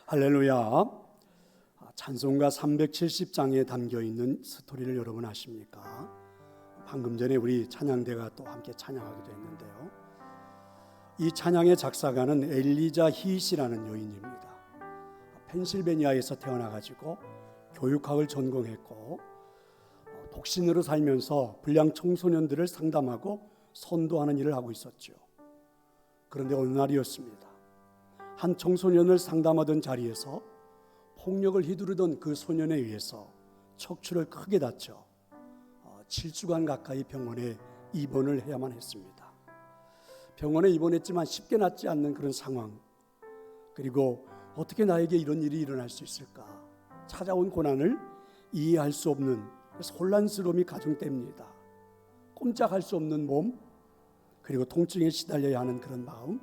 할렐루야. 찬송가 370장에 담겨있는 스토리를 여러분 아십니까? 방금 전에 우리 찬양대가 또 함께 찬양하기도 했는데요, 이 찬양의 작사가는 엘리자 히시라는 여인입니다. 펜실베니아에서 태어나가지고 교육학을 전공했고 독신으로 살면서 불량 청소년들을 상담하고 선도하는 일을 하고 있었죠. 그런데 어느 날이었습니다. 한 청소년을 상담하던 자리에서 폭력을 휘두르던 그 소년에 의해서 척추를 크게 다쳐 7주간 가까이 병원에 입원을 해야만 했습니다. 병원에 입원했지만 쉽게 낫지 않는 그런 상황, 그리고 어떻게 나에게 이런 일이 일어날 수 있을까, 찾아온 고난을 이해할 수 없는 혼란스러움이 가중됩니다. 꼼짝할 수 없는 몸, 그리고 통증에 시달려야 하는 그런 마음,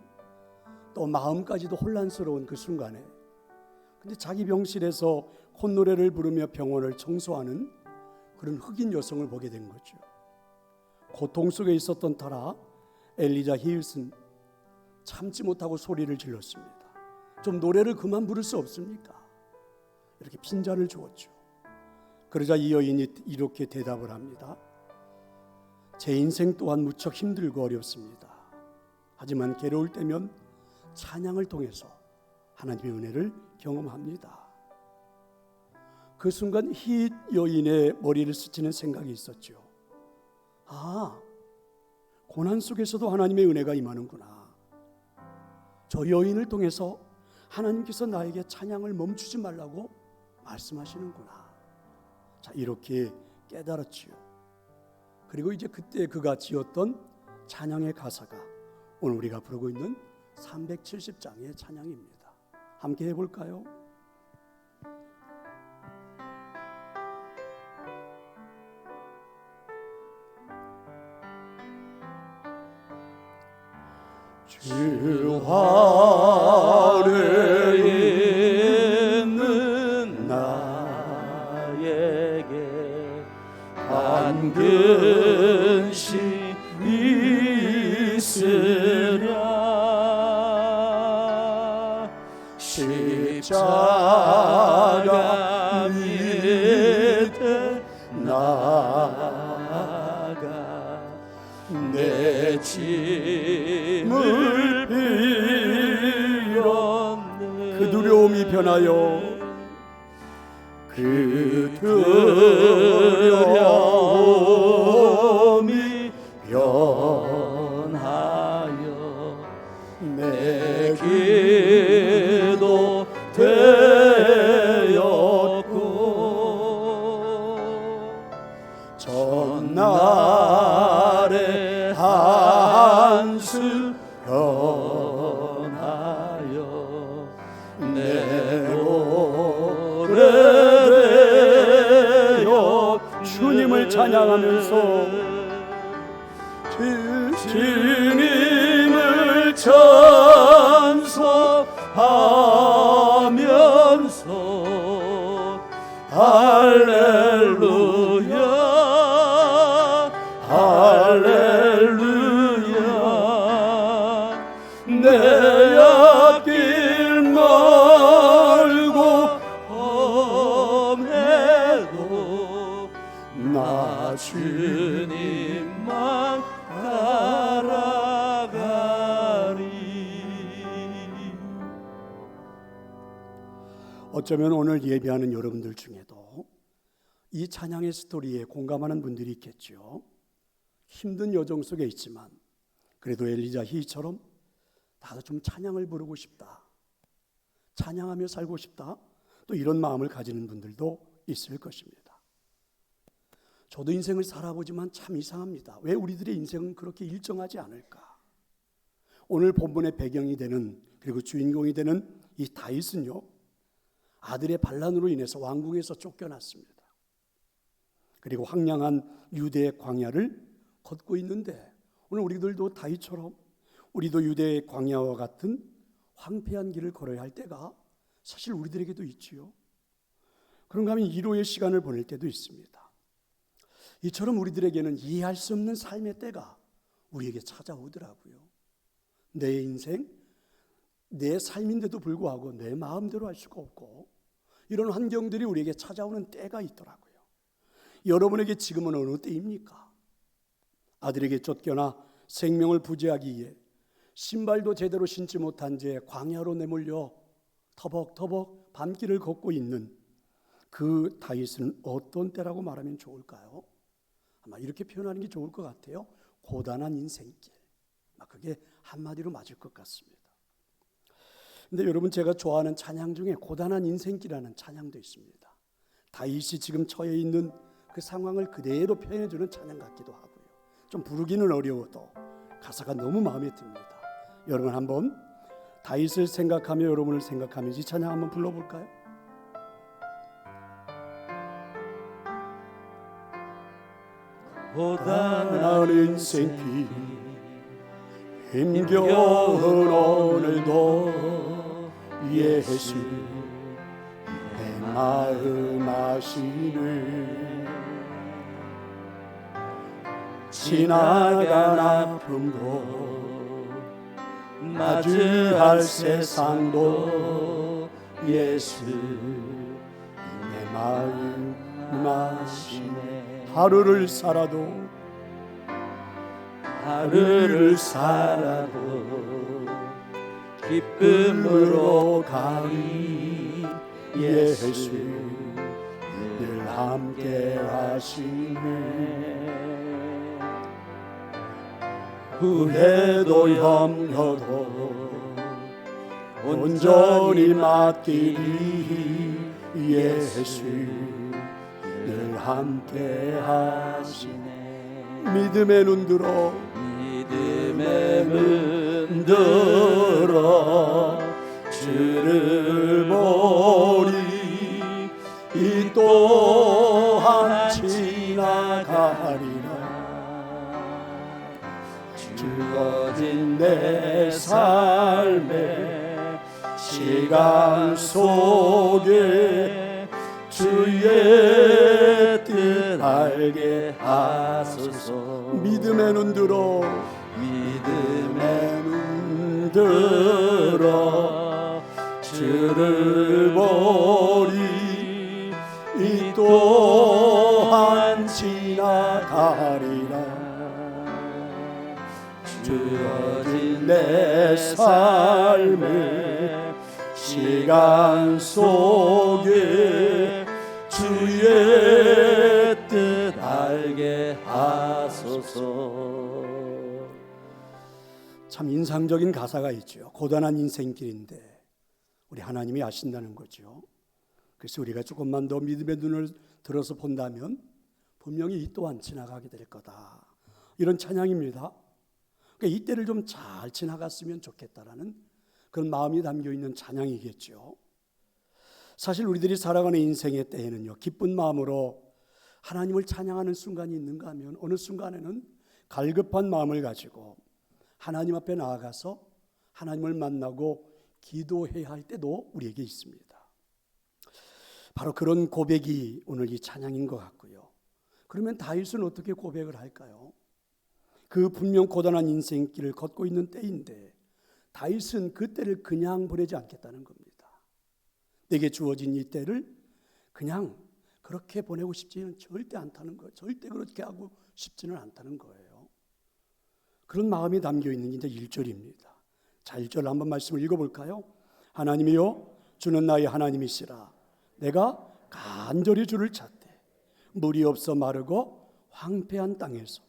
또 마음까지도 혼란스러운 그 순간에, 근데 자기 병실에서 콧노래를 부르며 병원을 청소하는 그런 흑인 여성을 보게 된 거죠. 고통 속에 있었던 터라 엘리자 히일슨 참지 못하고 소리를 질렀습니다. 좀 노래를 그만 부를 수 없습니까? 이렇게 핀잔을 주었죠. 그러자 이 여인이 이렇게 대답을 합니다. 제 인생 또한 무척 힘들고 어렵습니다. 하지만 괴로울 때면 찬양을 통해서 하나님의 은혜를 경험합니다. 그 순간 히 여인의 머리를 스치는 생각이 있었죠. 아, 고난 속에서도 하나님의 은혜가 임하는구나. 저 여인을 통해서 하나님께서 나에게 찬양을 멈추지 말라고 말씀하시는구나. 자, 이렇게 깨달았지요. 그리고 이제 그때 그가 지었던 찬양의 가사가 오늘 우리가 부르고 있는 370장의 찬양입니다. 함께 해볼까요? 주 아래에 있는 나에게 한 근심 있으랴. 십자가 밑에 나가 내 짐을 빌었네. 그 두려움이 변하여 그 두려움이 변하여 내 기도 되었고 전날의 한수 변하여 내 노래되어 주님을 찬양하면서 주님을 찬송하면서 할렐루야 할렐루야. 내 앞길 멀고 험해도 나 주님만 따라가리. 어쩌면 오늘 예배하는 여러분들 중에도 이 찬양의 스토리에 공감하는 분들이 있겠죠. 힘든 여정 속에 있지만 그래도 엘리자 히처럼 나도 좀 찬양을 부르고 싶다, 찬양하며 살고 싶다, 또 이런 마음을 가지는 분들도 있을 것입니다. 저도 인생을 살아보지만 참 이상합니다. 왜 우리들의 인생은 그렇게 일정하지 않을까? 오늘 본문의 배경이 되는, 그리고 주인공이 되는 이 다윗은요, 아들의 반란으로 인해서 왕궁에서 쫓겨났습니다. 그리고 황량한 유대의 광야를 걷고 있는데, 오늘 우리들도 다윗처럼 우리도 유대의 광야와 같은 황폐한 길을 걸어야 할 때가 사실 우리들에게도 있지요. 그런가 하면 이로의 시간을 보낼 때도 있습니다. 이처럼 우리들에게는 이해할 수 없는 삶의 때가 우리에게 찾아오더라고요. 내 인생, 내 삶인데도 불구하고 내 마음대로 할 수가 없고 이런 환경들이 우리에게 찾아오는 때가 있더라고요. 여러분에게 지금은 어느 때입니까? 아들에게 쫓겨나 생명을 부지하기 위해 신발도 제대로 신지 못한 채 광야로 내몰려 터벅터벅 밤길을 걷고 있는 그 다윗은 어떤 때라고 말하면 좋을까요? 아마 이렇게 표현하는 게 좋을 것 같아요. 고단한 인생길. 그게 한마디로 맞을 것 같습니다. 근데 여러분, 제가 좋아하는 찬양 중에 고단한 인생길이라는 찬양도 있습니다. 다윗이 지금 처해 있는 그 상황을 그대로 표현해주는 찬양 같기도 하고요. 좀 부르기는 어려워도 가사가 너무 마음에 듭니다. 여러분 한번 다윗을 생각하며 여러분을 생각하며 이 찬양 한번 불러볼까요? 고단한 인생길 힘겨운 오늘도 예수 내 마음 아시네. 지나간 아픔도 마주할 세상도 예수 내 마음 아시네. 하루를 살아도 기쁨으로 가리 예수 늘 함께 하시네. 후회도 염려도 온전히 맡기리 예수 늘 함께 하시네. 믿음의 눈 들어 주를 보리 이 또한 지나가리라. 주어진 내 삶의 시간 속에 주의 뜻 알게 하소서. 믿음의 눈 들어 주를 보리 이 또한 지나가리라. 주어진 내 삶의 시간 속에 주의 뜻 알게 하소서. 참 인상적인 가사가 있죠. 고단한 인생길인데 우리 하나님이 아신다는 거죠. 그래서 우리가 조금만 더 믿음의 눈을 들어서 본다면 분명히 이 또한 지나가게 될 거다. 이런 찬양입니다. 그러니까 이 때를 좀 잘 지나갔으면 좋겠다라는 그런 마음이 담겨있는 찬양이겠죠. 사실 우리들이 살아가는 인생의 때에는요, 기쁜 마음으로 하나님을 찬양하는 순간이 있는가 하면 어느 순간에는 갈급한 마음을 가지고 하나님 앞에 나아가서 하나님을 만나고 기도해야 할 때도 우리에게 있습니다. 바로 그런 고백이 오늘 이 찬양인 것 같고요. 그러면 다윗은 어떻게 고백을 할까요? 그 분명 고단한 인생길을 걷고 있는 때인데 다윗은 그 때를 그냥 보내지 않겠다는 겁니다. 내게 주어진 이 때를 그냥 그렇게 보내고 싶지는 절대 않다는 거예요. 절대 그렇게 하고 싶지는 않다는 거예요. 그런 마음이 담겨있는 게 이제 1절입니다. 자, 1절 한번 말씀을 읽어볼까요? 하나님이여 주는 나의 하나님이시라. 내가 간절히 주를 찾되 물이 없어 마르고 황폐한 땅에서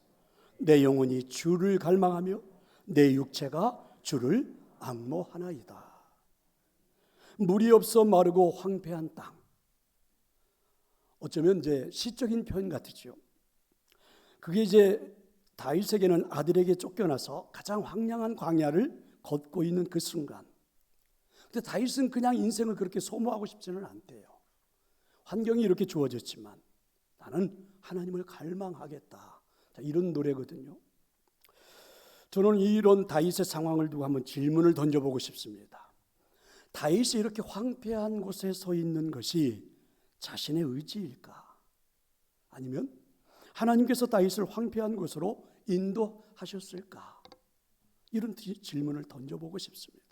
내 영혼이 주를 갈망하며 내 육체가 주를 앙모하나이다. 물이 없어 마르고 황폐한 땅. 어쩌면 이제 시적인 표현 같으죠. 그게 이제 다윗에게는 아들에게 쫓겨나서 가장 황량한 광야를 걷고 있는 그 순간. 근데 다윗은 그냥 인생을 그렇게 소모하고 싶지는 않대요. 환경이 이렇게 주어졌지만 나는 하나님을 갈망하겠다. 자, 이런 노래거든요. 저는 이런 다윗의 상황을 두고 한번 질문을 던져보고 싶습니다. 다윗이 이렇게 황폐한 곳에 서 있는 것이 자신의 의지일까? 아니면 하나님께서 다윗을 황폐한 곳으로 인도하셨을까? 이런 질문을 던져보고 싶습니다.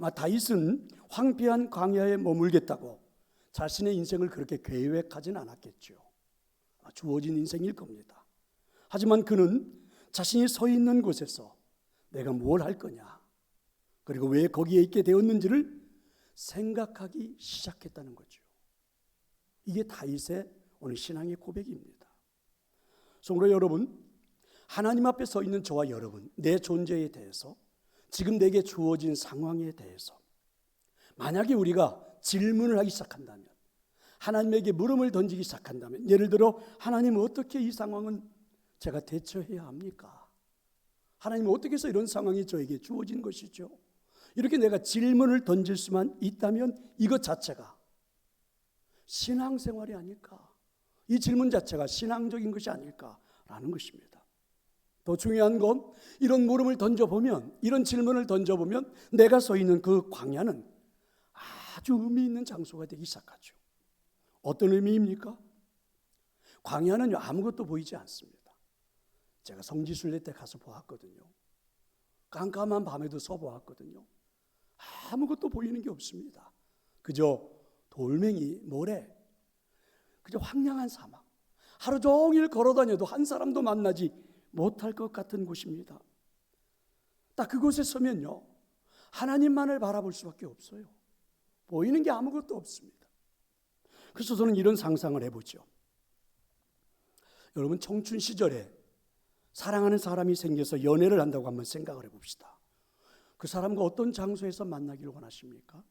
아마 다윗은 황폐한 광야에 머물겠다고 자신의 인생을 그렇게 계획하진 않았겠죠. 주어진 인생일 겁니다. 하지만 그는 자신이 서 있는 곳에서 내가 뭘 할 거냐, 그리고 왜 거기에 있게 되었는지를 생각하기 시작했다는 거죠. 이게 다윗의 오늘 신앙의 고백입니다. 성도 여러분, 하나님 앞에 서 있는 저와 여러분, 내 존재에 대해서, 지금 내게 주어진 상황에 대해서 만약에 우리가 질문을 하기 시작한다면, 하나님에게 물음을 던지기 시작한다면, 예를 들어 하나님 어떻게 이 상황은 제가 대처해야 합니까? 하나님 어떻게 해서 이런 상황이 저에게 주어진 것이죠? 이렇게 내가 질문을 던질 수만 있다면 이것 자체가 신앙생활이 아닐까? 이 질문 자체가 신앙적인 것이 아닐까라는 것입니다. 더 중요한 건 이런 물음을 던져보면, 이런 질문을 던져보면 내가 서 있는 그 광야는 아주 의미 있는 장소가 되기 시작하죠. 어떤 의미입니까? 광야는 아무것도 보이지 않습니다. 제가 성지순례 때 가서 보았거든요. 깜깜한 밤에도 서 보았거든요. 아무것도 보이는 게 없습니다. 그저 돌멩이, 모래, 그저 황량한 사막. 하루 종일 걸어다녀도 한 사람도 만나지 못할 것 같은 곳입니다. 딱 그곳에 서면요, 하나님만을 바라볼 수밖에 없어요. 보이는 게 아무것도 없습니다. 그래서 저는 이런 상상을 해보죠. 여러분, 청춘 시절에 사랑하는 사람이 생겨서 연애를 한다고 한번 생각을 해봅시다. 그 사람과 어떤 장소에서 만나기를 원하십니까?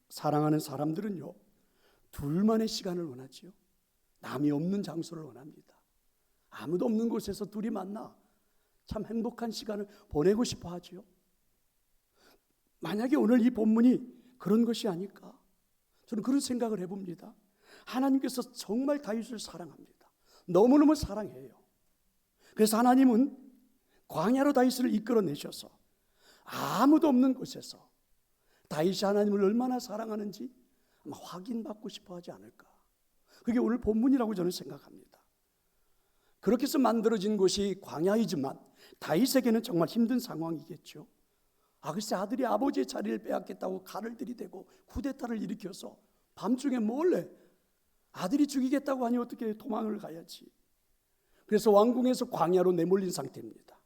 사랑하는 사람들은요, 둘만의 시간을 원하지요. 남이 없는 장소를 원합니다. 아무도 없는 곳에서 둘이 만나 참 행복한 시간을 보내고 싶어 하지요. 만약에 오늘 이 본문이 그런 것이 아닐까? 저는 그런 생각을 해봅니다. 하나님께서 정말 다윗을 사랑합니다. 너무너무 사랑해요. 그래서 하나님은 광야로 다윗을 이끌어내셔서 아무도 없는 곳에서 다윗이 하나님을 얼마나 사랑하는지 아마 확인받고 싶어 하지 않을까. 그게 오늘 본문이라고 저는 생각합니다. 그렇게 해서 만들어진 곳이 광야이지만 다윗에게는 정말 힘든 상황이겠죠. 글쎄, 아들이 아버지의 자리를 빼앗겠다고 칼을 들이대고 쿠데타를 일으켜서 밤중에 몰래 아들이 죽이겠다고 하니 어떻게 도망을 가야지. 그래서 왕궁에서 광야로 내몰린 상태입니다.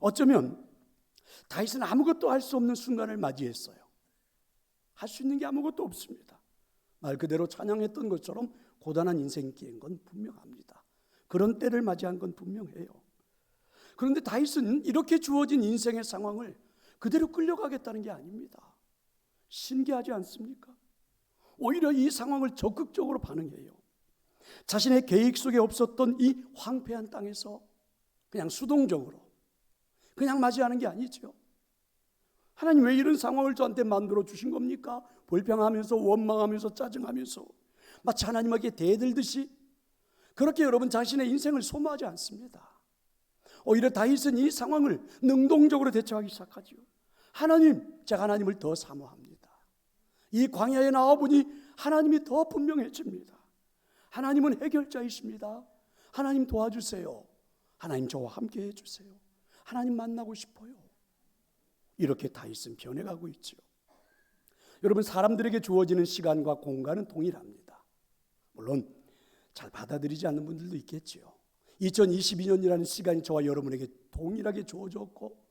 어쩌면 다윗은 아무것도 할 수 없는 순간을 맞이했어요. 할 수 있는 게 아무것도 없습니다. 말 그대로 찬양했던 것처럼 고단한 인생길인 건 분명합니다. 그런 때를 맞이한 건 분명해요. 그런데 다윗은 이렇게 주어진 인생의 상황을 그대로 끌려가겠다는 게 아닙니다. 신기하지 않습니까? 오히려 이 상황을 적극적으로 반응해요. 자신의 계획 속에 없었던 이 황폐한 땅에서 그냥 수동적으로 그냥 맞이하는 게 아니죠. 하나님, 왜 이런 상황을 저한테 만들어 주신 겁니까? 불평하면서 원망하면서 짜증하면서 마치 하나님에게 대들듯이 그렇게 여러분 자신의 인생을 소모하지 않습니다. 오히려 다윗은 이 상황을 능동적으로 대처하기 시작하죠. 하나님, 제가 하나님을 더 사모합니다. 이 광야에 나와보니 하나님이 더 분명해집니다. 하나님은 해결자이십니다. 하나님 도와주세요. 하나님 저와 함께 해주세요. 하나님 만나고 싶어요. 이렇게 다윗은 변해가고 있죠. 여러분, 사람들에게 주어지는 시간과 공간은 동일합니다. 물론 잘 받아들이지 않는 분들도 있겠죠. 2022년이라는 시간이 저와 여러분에게 동일하게 주어졌고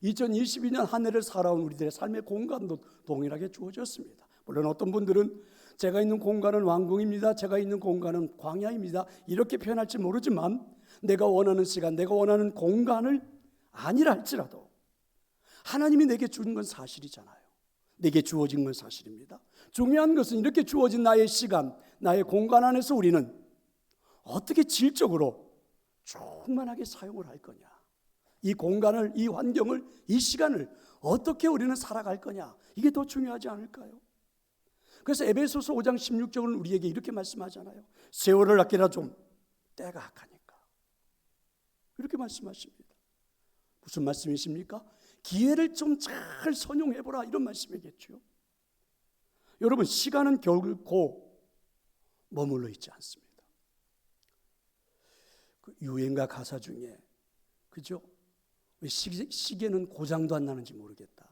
2022년 한 해를 살아온 우리들의 삶의 공간도 동일하게 주어졌습니다. 물론 어떤 분들은 제가 있는 공간은 왕궁입니다, 제가 있는 공간은 광야입니다, 이렇게 표현할지 모르지만 내가 원하는 시간, 내가 원하는 공간을 아니라 할지라도 하나님이 내게 주는 건 사실이잖아요. 내게 주어진 건 사실입니다. 중요한 것은 이렇게 주어진 나의 시간, 나의 공간 안에서 우리는 어떻게 질적으로 충만하게 사용을 할 거냐, 이 공간을, 이 환경을, 이 시간을 어떻게 우리는 살아갈 거냐, 이게 더 중요하지 않을까요? 그래서 에베소서 5장 16절은 우리에게 이렇게 말씀하잖아요. 세월을 아끼라 좀 때가 악하니까. 이렇게 말씀하십니다. 무슨 말씀이십니까? 기회를 좀 잘 선용해보라, 이런 말씀이겠죠. 여러분, 시간은 결코 머물러 있지 않습니다. 그 유행가 가사 중에, 그죠? 왜 시계는 고장도 안 나는지 모르겠다,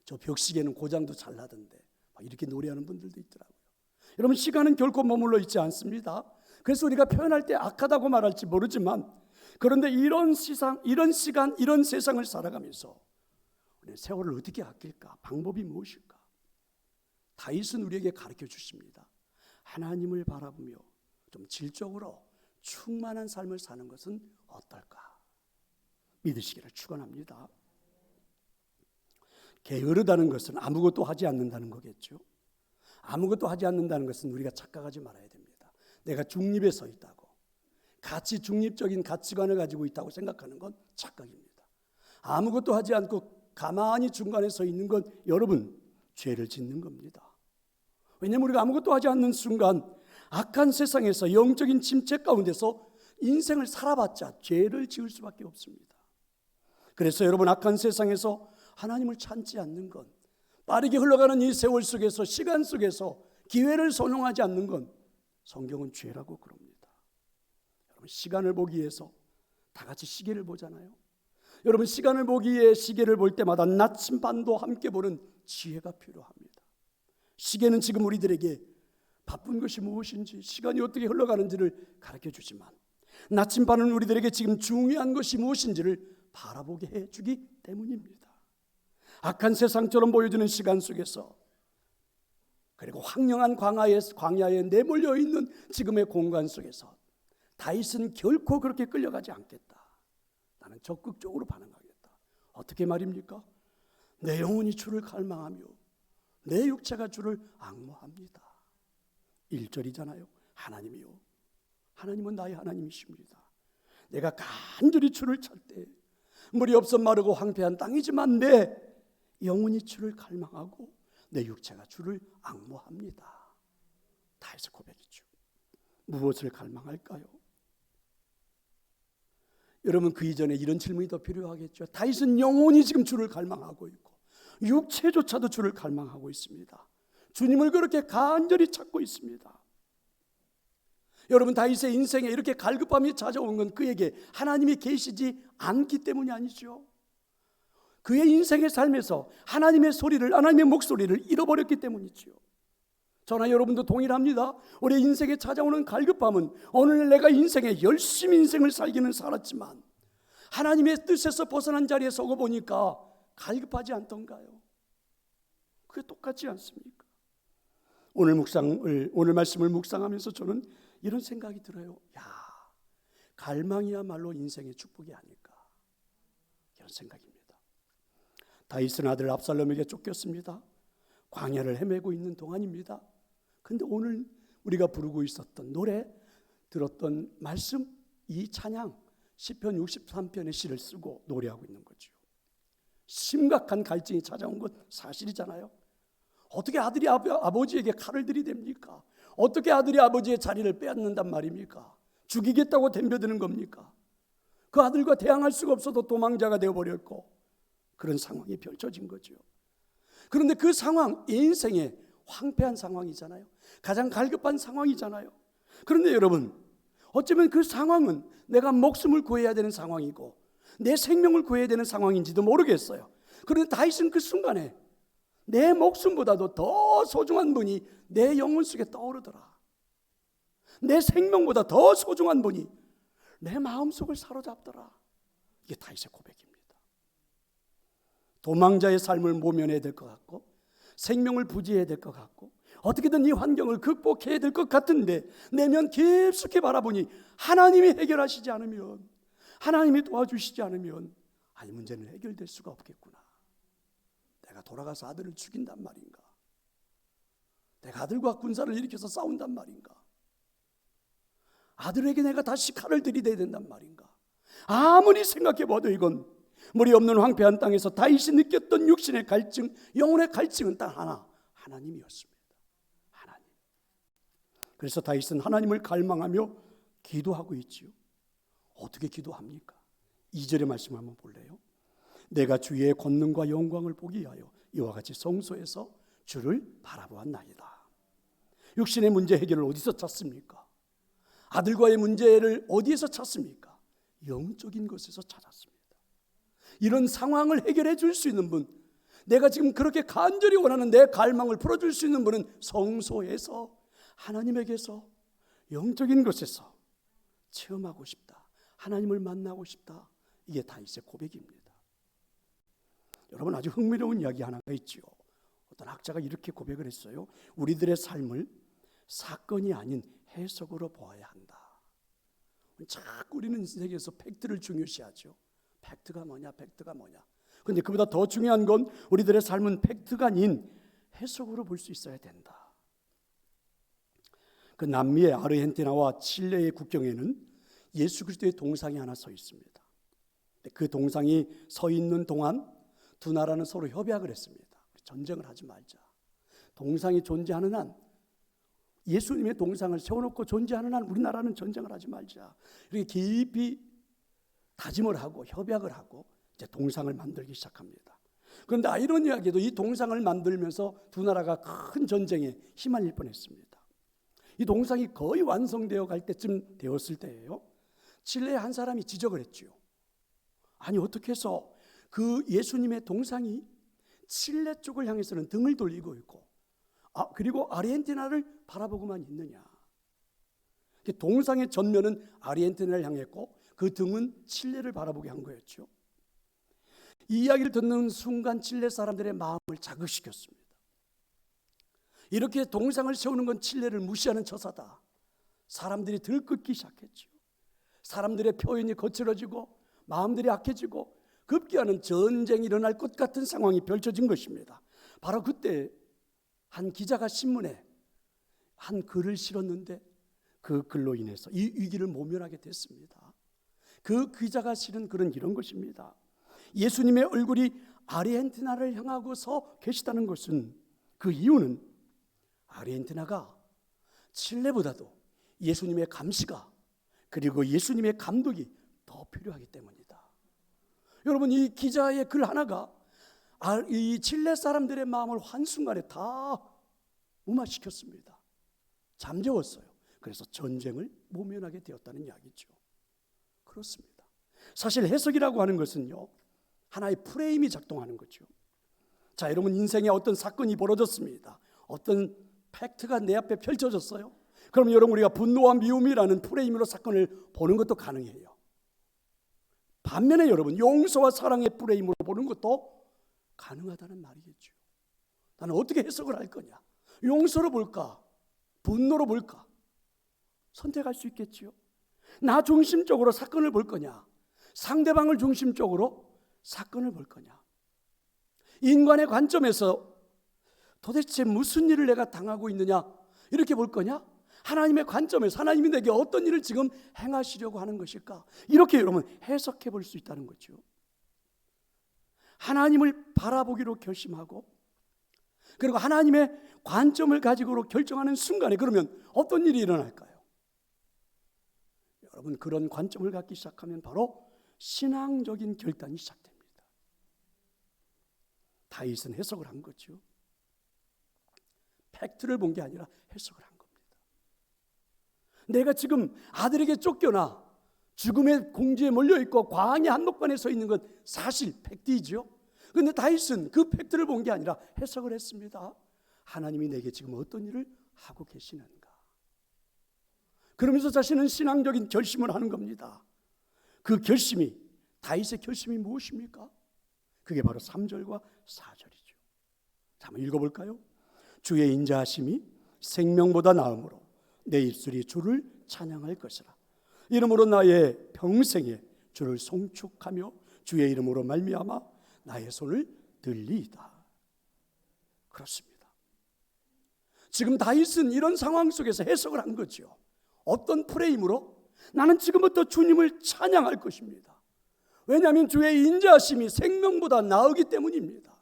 저 벽시계는 고장도 잘 나던데 막 이렇게 노래하는 분들도 있더라고요. 여러분, 시간은 결코 머물러 있지 않습니다. 그래서 우리가 표현할 때 악하다고 말할지 모르지만, 그런데 이런 시간, 이런 세상을 살아가면서 우리는 세월을 어떻게 아낄까? 방법이 무엇일까? 다윗은 우리에게 가르쳐 주십니다. 하나님을 바라보며 좀 질적으로 충만한 삶을 사는 것은 어떨까? 믿으시기를 축원합니다. 게으르다는 것은 아무것도 하지 않는다는 거겠죠. 아무것도 하지 않는다는 것은 우리가 착각하지 말아야 됩니다. 내가 중립에 서 있다고, 가치 중립적인 가치관을 가지고 있다고 생각하는 건 착각입니다. 아무것도 하지 않고 가만히 중간에 서 있는 건 여러분 죄를 짓는 겁니다. 왜냐하면 우리가 아무것도 하지 않는 순간 악한 세상에서 영적인 침체 가운데서 인생을 살아봤자 죄를 지을 수밖에 없습니다. 그래서 여러분, 악한 세상에서 하나님을 찾지 않는 건, 빠르게 흘러가는 이 세월 속에서, 시간 속에서 기회를 선용하지 않는 건 성경은 죄라고 그럽니다. 여러분, 시간을 보기 위해서 다 같이 시계를 보잖아요. 여러분, 시간을 보기 위해 시계를 볼 때마다 나침반도 함께 보는 지혜가 필요합니다. 시계는 지금 우리들에게 바쁜 것이 무엇인지, 시간이 어떻게 흘러가는지를 가르쳐 주지만, 나침반은 우리들에게 지금 중요한 것이 무엇인지를 바라보게 해주기 때문입니다. 악한 세상처럼 보여주는 시간 속에서, 그리고 황량한 광야에 내몰려 있는 지금의 공간 속에서 다윗은 결코 그렇게 끌려가지 않겠다. 나는 적극적으로 반응하겠다. 어떻게 말입니까? 내 영혼이 주를 갈망하며 내 육체가 주를 앙모합니다. 1절이잖아요. 하나님이요, 하나님은 나의 하나님이십니다. 내가 간절히 주를 찾을 때, 물이 없어 마르고 황폐한 땅이지만 내 영혼이 주를 갈망하고 내 육체가 주를 앙모합니다. 다윗의 고백이죠. 무엇을 갈망할까요? 여러분, 그 이전에 이런 질문이 더 필요하겠죠. 다윗은 영혼이 지금 주를 갈망하고 있고 육체조차도 주를 갈망하고 있습니다. 주님을 그렇게 간절히 찾고 있습니다. 여러분, 다윗의 인생에 이렇게 갈급함이 찾아온 건 그에게 하나님이 계시지 않기 때문이 아니죠. 그의 인생의 삶에서 하나님의 소리를, 하나님의 목소리를 잃어버렸기 때문이죠. 저나 여러분도 동일합니다. 우리 인생에 찾아오는 갈급함은, 오늘 내가 인생에 열심히 인생을 살기는 살았지만 하나님의 뜻에서 벗어난 자리에 서고 보니까 갈급하지 않던가요? 그게 똑같지 않습니까? 오늘 말씀을 묵상하면서 저는 이런 생각이 들어요. 갈망이야말로 인생의 축복이 아닐까, 이런 생각입니다. 다윗은 아들 압살롬에게 쫓겼습니다. 광야를 헤매고 있는 동안입니다. 근데 오늘 우리가 부르고 있었던 노래, 들었던 말씀, 이 찬양, 시편 63편의 시를 쓰고 노래하고 있는 거죠. 심각한 갈증이 찾아온 것 사실이잖아요. 어떻게 아들이 아버지에게 칼을 들이댑니까? 어떻게 아들이 아버지의 자리를 빼앗는단 말입니까? 죽이겠다고 덤벼드는 겁니까? 그 아들과 대항할 수가 없어도 도망자가 되어버렸고, 그런 상황이 펼쳐진 거죠. 그런데 그 상황, 인생의 황폐한 상황이잖아요. 가장 갈급한 상황이잖아요. 그런데 여러분, 어쩌면 그 상황은 내가 목숨을 구해야 되는 상황이고 내 생명을 구해야 되는 상황인지도 모르겠어요. 그런데 다윗은 그 순간에 내 목숨보다도 더 소중한 분이 내 영혼 속에 떠오르더라. 내 생명보다 더 소중한 분이 내 마음속을 사로잡더라. 이게 다윗의 고백입니다. 도망자의 삶을 모면해야 될 것 같고, 생명을 부지해야 될 것 같고, 어떻게든 이 환경을 극복해야 될 것 같은데, 내면 깊숙이 바라보니 하나님이 해결하시지 않으면, 하나님이 도와주시지 않으면 이 문제는 해결될 수가 없겠구나. 내가 돌아가서 아들을 죽인단 말인가? 내가 아들과 군사를 일으켜서 싸운단 말인가? 아들에게 내가 다시 칼을 들이대야 된단 말인가? 아무리 생각해봐도 이건 물이 없는 황폐한 땅에서 다윗이 느꼈던 육신의 갈증, 영혼의 갈증은 딱 하나, 하나님이었습니다. 하나님. 그래서 다윗은 하나님을 갈망하며 기도하고 있지요. 어떻게 기도합니까? 2절의 말씀 한번 볼래요? 내가 주의 권능과 영광을 보기 위하여 이와 같이 성소에서 주를 바라보았나이다. 육신의 문제 해결을 어디서 찾습니까? 아들과의 문제를 어디에서 찾습니까? 영적인 것에서 찾았습니다. 이런 상황을 해결해 줄 수 있는 분, 내가 지금 그렇게 간절히 원하는 내 갈망을 풀어줄 수 있는 분은 성소에서, 하나님에게서, 영적인 곳에서 체험하고 싶다, 하나님을 만나고 싶다. 이게 다윗의 고백입니다. 여러분, 아주 흥미로운 이야기 하나가 있죠. 어떤 학자가 이렇게 고백을 했어요. 우리들의 삶을 사건이 아닌 해석으로 보아야 한다. 자꾸 우리는 세계에서 팩트를 중요시하죠. 팩트가 뭐냐, 팩트가 뭐냐. 그런데 그보다 더 중요한 건 우리들의 삶은 팩트가 아닌 해석으로 볼 수 있어야 된다. 그 남미의 아르헨티나와 칠레의 국경에는 예수 그리스도의 동상이 하나 서 있습니다. 그 동상이 서 있는 동안 두 나라는 서로 협약을 했습니다. 전쟁을 하지 말자. 동상이 존재하는 한, 예수님의 동상을 세워놓고 존재하는 한 우리나라는 전쟁을 하지 말자. 이렇게 깊이 다짐을 하고 협약을 하고 이제 동상을 만들기 시작합니다. 그런데 아이러니하게도 이 동상을 만들면서 두 나라가 큰 전쟁에 휘말릴 뻔했습니다. 이 동상이 거의 완성되어 갈 때쯤 되었을 때예요. 칠레의 한 사람이 지적을 했죠. 아니, 어떻게 해서 그 예수님의 동상이 칠레 쪽을 향해서는 등을 돌리고 있고, 그리고 아르헨티나를 바라보고만 있느냐. 동상의 전면은 아르헨티나를 향했고 그 등은 칠레를 바라보게 한 거였죠. 이 이야기를 듣는 순간 칠레 사람들의 마음을 자극시켰습니다. 이렇게 동상을 세우는 건 칠레를 무시하는 처사다. 사람들이 들끓기 시작했죠. 사람들의 표현이 거칠어지고 마음들이 악해지고 급기야는 전쟁이 일어날 것 같은 상황이 펼쳐진 것입니다. 바로 그때 한 기자가 신문에 한 글을 실었는데 그 글로 인해서 이 위기를 모면하게 됐습니다. 그 기자가 실은 글은 이런 것입니다. 예수님의 얼굴이 아르헨티나를 향하고 서 계시다는 것은, 그 이유는 아르헨티나가 칠레보다도 예수님의 감시가, 그리고 예수님의 감독이 더 필요하기 때문이다. 여러분, 이 기자의 글 하나가 이 칠레 사람들의 마음을 한순간에 다 무마시켰습니다. 잠재웠어요. 그래서 전쟁을 모면하게 되었다는 이야기죠. 그렇습니다. 사실 해석이라고 하는 것은요, 하나의 프레임이 작동하는 거죠. 자, 여러분, 인생에 어떤 사건이 벌어졌습니다. 어떤 팩트가 내 앞에 펼쳐졌어요. 그럼 여러분, 우리가 분노와 미움이라는 프레임으로 사건을 보는 것도 가능해요. 반면에 여러분, 용서와 사랑의 프레임으로 보는 것도 가능하다는 말이겠죠. 나는 어떻게 해석을 할 거냐? 용서로 볼까? 분노로 볼까? 선택할 수 있겠지요. 나 중심적으로 사건을 볼 거냐? 상대방을 중심적으로 사건을 볼 거냐? 인간의 관점에서 도대체 무슨 일을 내가 당하고 있느냐? 이렇게 볼 거냐? 하나님의 관점에서 하나님이 내게 어떤 일을 지금 행하시려고 하는 것일까? 이렇게 여러분 해석해 볼 수 있다는 거죠. 하나님을 바라보기로 결심하고, 그리고 하나님의 관점을 가지고 결정하는 순간에 그러면 어떤 일이 일어날까요? 여러분, 그런 관점을 갖기 시작하면 바로 신앙적인 결단이 시작됩니다. 다윗은 해석을 한 거죠. 팩트를 본 게 아니라 해석을 한 겁니다. 내가 지금 아들에게 쫓겨나 죽음의 공지에 몰려있고 광야 한복판에 서 있는 건 사실 팩트이죠. 그런데 다윗은 그 팩트를 본 게 아니라 해석을 했습니다. 하나님이 내게 지금 어떤 일을 하고 계시는가. 그러면서 자신은 신앙적인 결심을 하는 겁니다. 그 결심이, 다윗의 결심이 무엇입니까? 그게 바로 3절과 4절이죠. 자, 한번 읽어볼까요? 주의 인자하심이 생명보다 나음으로 내 입술이 주를 찬양할 것이라. 이름으로 나의 평생에 주를 송축하며 주의 이름으로 말미암아 나의 손을 들리이다. 그렇습니다. 지금 다윗은 이런 상황 속에서 해석을 한 거죠. 어떤 프레임으로? 나는 지금부터 주님을 찬양할 것입니다. 왜냐하면 주의 인자하심이 생명보다 나으기 때문입니다.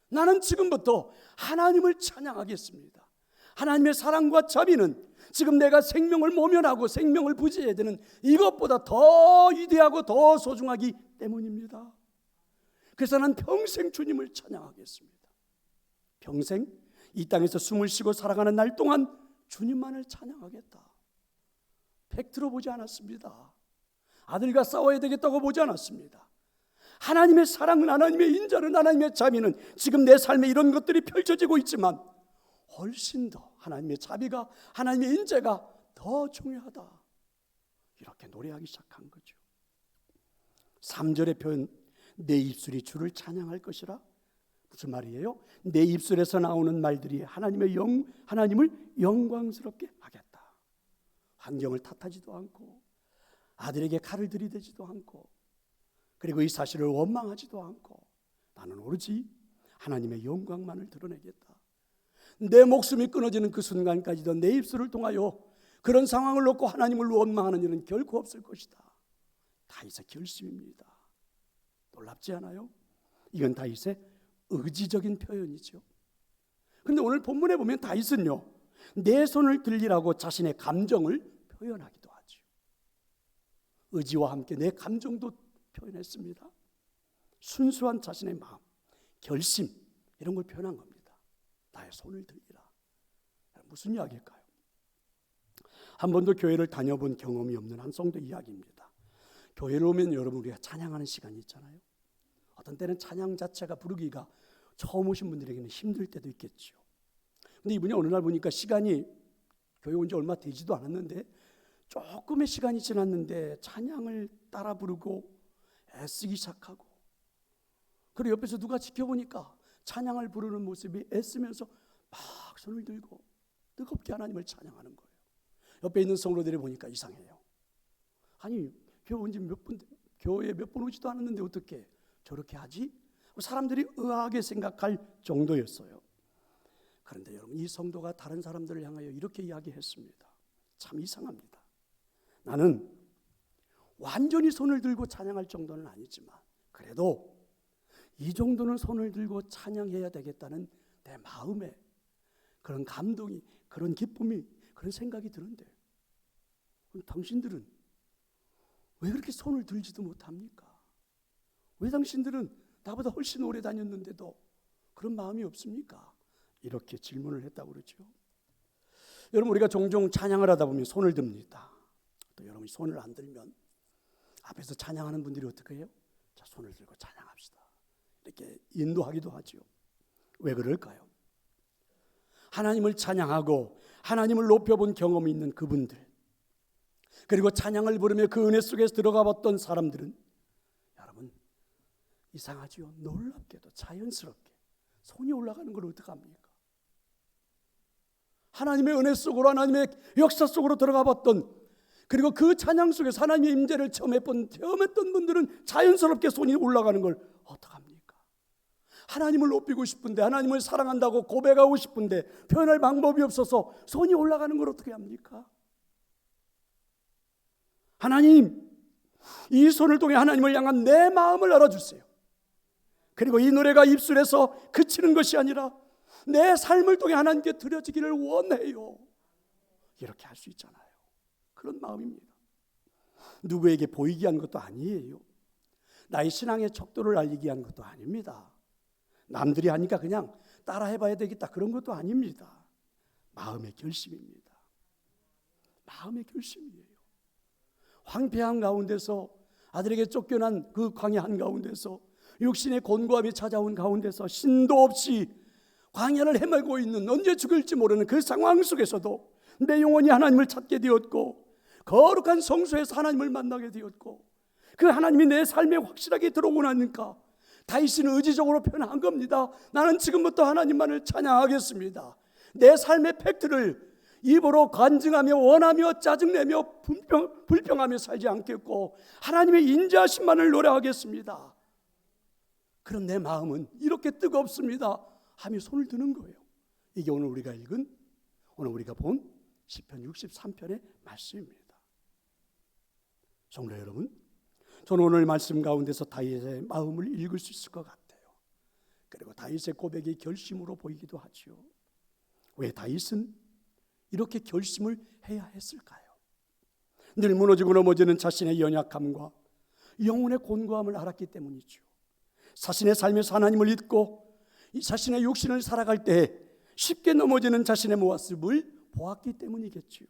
나는 지금부터 하나님을 찬양하겠습니다. 하나님의 사랑과 자비는 지금 내가 생명을 모면하고 생명을 부지해야 되는 이것보다 더 위대하고 더 소중하기 때문입니다. 그래서 나는 평생 주님을 찬양하겠습니다. 평생 이 땅에서 숨을 쉬고 살아가는 날 동안 주님만을 찬양하겠다. 팩트로 보지 않았습니다. 아들과 싸워야 되겠다고 보지 않았습니다. 하나님의 사랑은, 하나님의 인자는, 하나님의 자비는 지금 내 삶에 이런 것들이 펼쳐지고 있지만 훨씬 더 하나님의 자비가, 하나님의 인자가 더 중요하다, 이렇게 노래하기 시작한 거죠. 3절의 표현, 내 입술이 주를 찬양할 것이라. 무슨 말이에요? 내 입술에서 나오는 말들이 하나님을 영광스럽게 하겠다. 환경을 탓하지도 않고, 아들에게 칼을 들이대지도 않고, 그리고 이 사실을 원망하지도 않고, 나는 오로지 하나님의 영광만을 드러내겠다. 내 목숨이 끊어지는 그 순간까지도 내 입술을 통하여 그런 상황을 놓고 하나님을 원망하는 일은 결코 없을 것이다. 다윗의 결심입니다. 놀랍지 않아요? 이건 다윗의 의지적인 표현이죠. 그런데 오늘 본문에 보면 다윗은요, 내 손을 들리라고 자신의 감정을 표현하기도 하죠. 의지와 함께 내 감정도 표현했습니다. 순수한 자신의 마음, 결심, 이런 걸 표현한 겁니다. 나의 손을 들리라. 무슨 이야기일까요? 한 번도 교회를 다녀본 경험이 없는 한 성도 이야기입니다. 교회를 오면 여러분, 우리가 찬양하는 시간이 있잖아요. 어떤 때는 찬양 자체가 부르기가 처음 오신 분들에게는 힘들 때도 있겠죠. 근데 이분이 어느 날 보니까 시간이, 교회 온 지 얼마 되지도 않았는데 조금의 시간이 지났는데 찬양을 따라 부르고 애쓰기 시작하고, 그리고 옆에서 누가 지켜보니까 찬양을 부르는 모습이 애쓰면서 막 손을 들고 뜨겁게 하나님을 찬양하는 거예요. 옆에 있는 성도들이 보니까 이상해요. 아니, 교회 온 지 교회에 몇 번 오지도 않았는데 어떻게 저렇게 하지? 사람들이 의아하게 생각할 정도였어요. 그런데 여러분, 이 성도가 다른 사람들을 향하여 이렇게 이야기했습니다. 참 이상합니다. 나는 완전히 손을 들고 찬양할 정도는 아니지만 그래도 이 정도는 손을 들고 찬양해야 되겠다는 내 마음에 그런 감동이, 그런 기쁨이, 그런 생각이 드는데, 그럼 당신들은 왜 그렇게 손을 들지도 못합니까? 왜 당신들은 나보다 훨씬 오래 다녔는데도 그런 마음이 없습니까? 이렇게 질문을 했다고 그러죠. 여러분, 우리가 종종 찬양을 하다 보면 손을 듭니다. 또 여러분이 손을 안 들면 앞에서 찬양하는 분들이 어떻게 해요? 자, 손을 들고 찬양합시다, 이렇게 인도하기도 하죠. 왜 그럴까요? 하나님을 찬양하고 하나님을 높여본 경험이 있는 그분들, 그리고 찬양을 부르며 그 은혜 속에 들어가 봤던 사람들은 여러분, 이상하지요? 놀랍게도 자연스럽게 손이 올라가는 걸 어떡합니까? 하나님의 은혜 속으로, 하나님의 역사 속으로 들어가 봤던, 그리고 그 찬양 속에서 하나님의 임재를 체험했던 분들은 자연스럽게 손이 올라가는 걸 어떡합니까? 하나님을 높이고 싶은데, 하나님을 사랑한다고 고백하고 싶은데 표현할 방법이 없어서 손이 올라가는 걸 어떻게 합니까? 하나님, 이 손을 통해 하나님을 향한 내 마음을 알아주세요. 그리고 이 노래가 입술에서 그치는 것이 아니라 내 삶을 통해 하나님께 드려지기를 원해요. 이렇게 할 수 있잖아요. 그런 마음입니다. 누구에게 보이게 한 것도 아니에요. 나의 신앙의 척도를 알리기 위한 것도 아닙니다. 남들이 하니까 그냥 따라 해봐야 되겠다, 그런 것도 아닙니다. 마음의 결심입니다. 마음의 결심이에요. 황폐한 가운데서, 아들에게 쫓겨난 그 광야 한가운데서, 육신의 곤고함이 찾아온 가운데서 신도 없이 광야를 헤매고 있는, 언제 죽을지 모르는 그 상황 속에서도 내 영혼이 하나님을 찾게 되었고, 거룩한 성소에서 하나님을 만나게 되었고, 그 하나님이 내 삶에 확실하게 들어오고 나니까 다윗은 의지적으로 표현한 겁니다. 나는 지금부터 하나님만을 찬양하겠습니다. 내 삶의 팩트를 입으로 간증하며 원하며 짜증내며 불평하며 살지 않겠고 하나님의 인자하심만을 노래하겠습니다. 그런 내 마음은 이렇게 뜨겁습니다 하며 손을 드는 거예요. 이게 오늘 우리가 읽은, 오늘 우리가 본 시편 63편의 말씀입니다. 성도 여러분, 저는 오늘 말씀 가운데서 다윗의 마음을 읽을 수 있을 것 같아요. 그리고 다윗의 고백이 결심으로 보이기도 하죠. 왜 다윗은 이렇게 결심을 해야 했을까요? 늘 무너지고 넘어지는 자신의 연약함과 영혼의 곤고함을 알았기 때문이죠. 자신의 삶에서 하나님을 잊고 이 자신의 육신을 살아갈 때 쉽게 넘어지는 자신의 모습을 보았기 때문이겠죠.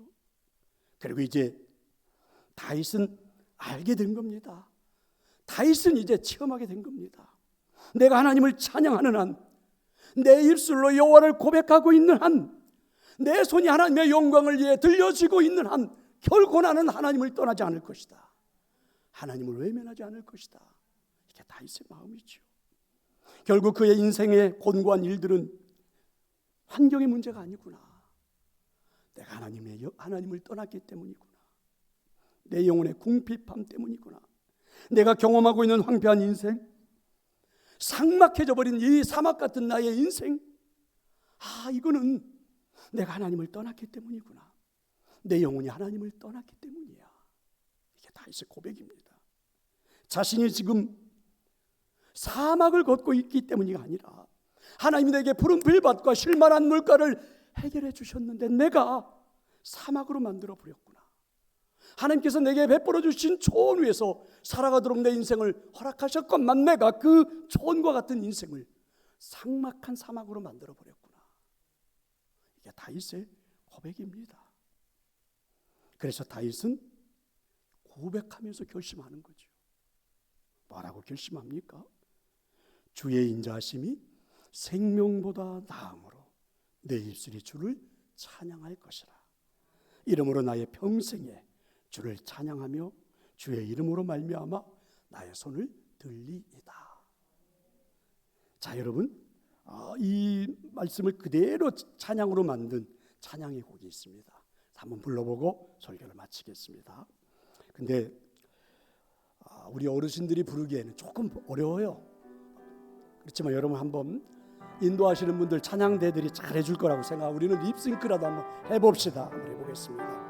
그리고 이제 다윗은 알게 된 겁니다. 다윗은 이제 체험하게 된 겁니다. 내가 하나님을 찬양하는 한, 내 입술로 여호와를 고백하고 있는 한, 내 손이 하나님의 영광을 위해 들려지고 있는 한 결코 나는 하나님을 떠나지 않을 것이다. 하나님을 외면하지 않을 것이다. 이게 다윗의 마음이죠. 결국 그의 인생의 곤고한 일들은 환경의 문제가 아니구나. 내가 하나님을 떠났기 때문이구나. 내 영혼의 궁핍함 때문이구나. 내가 경험하고 있는 황폐한 인생, 삭막해져 버린 이 사막 같은 나의 인생, 이거는 내가 하나님을 떠났기 때문이구나. 내 영혼이 하나님을 떠났기 때문이야. 이게 다윗의 고백입니다. 자신이 지금 사막을 걷고 있기 때문이 아니라 하나님이 내게 푸른 빌밭과 쉴만한 물가를 해결해 주셨는데 내가 사막으로 만들어 버렸구나. 하나님께서 내게 베풀어 주신 초원 위에서 살아가도록 내 인생을 허락하셨건만 내가 그 초원과 같은 인생을 삭막한 사막으로 만들어 버렸구나. 이게 다윗의 고백입니다. 그래서 다윗은 고백하면서 결심하는 거죠. 뭐라고 결심합니까? 주의 인자하심이 생명보다 나음으로 내 입술이 주를 찬양할 것이라. 이러므로 나의 평생에 주를 찬양하며 주의 이름으로 말미암아 나의 손을 들리이다. 자, 여러분, 이 말씀을 그대로 찬양으로 만든 찬양의 곡이 있습니다. 한번 불러보고 설교를 마치겠습니다. 근데 우리 어르신들이 부르기에는 조금 어려워요. 그렇지만 여러분 한번 인도하시는 분들 찬양대들이 잘 해줄 거라고 생각하고 우리는 립싱크라도 한번 해봅시다. 한번 해보겠습니다.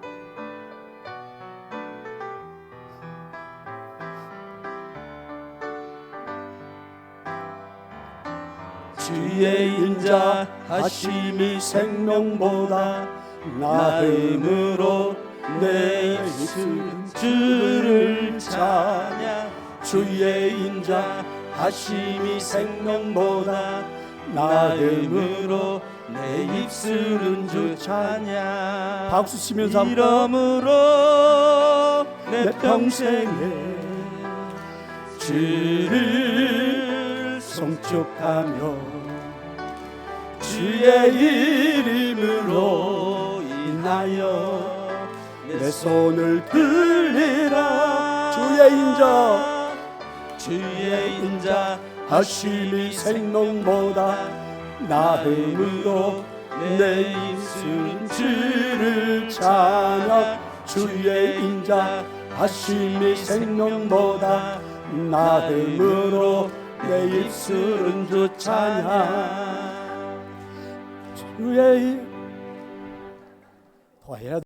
주의 인자하심이 생명보다 나음으로 내 입술은 주를 찬양. 주의 인자하심이 생명보다 나음으로 내 입술은 주 찬양. 박수 치면서 이러므로 내 평생에 주를 송축하며 주의 이름으로 인하여 내 손을 들리라. 주의 인자하심이 생명보다 나음으로 내 입술은 주를 찬양. 주의 인자하심이 생명보다 나음으로 내 입술은 주 찬양. 주의 더 해야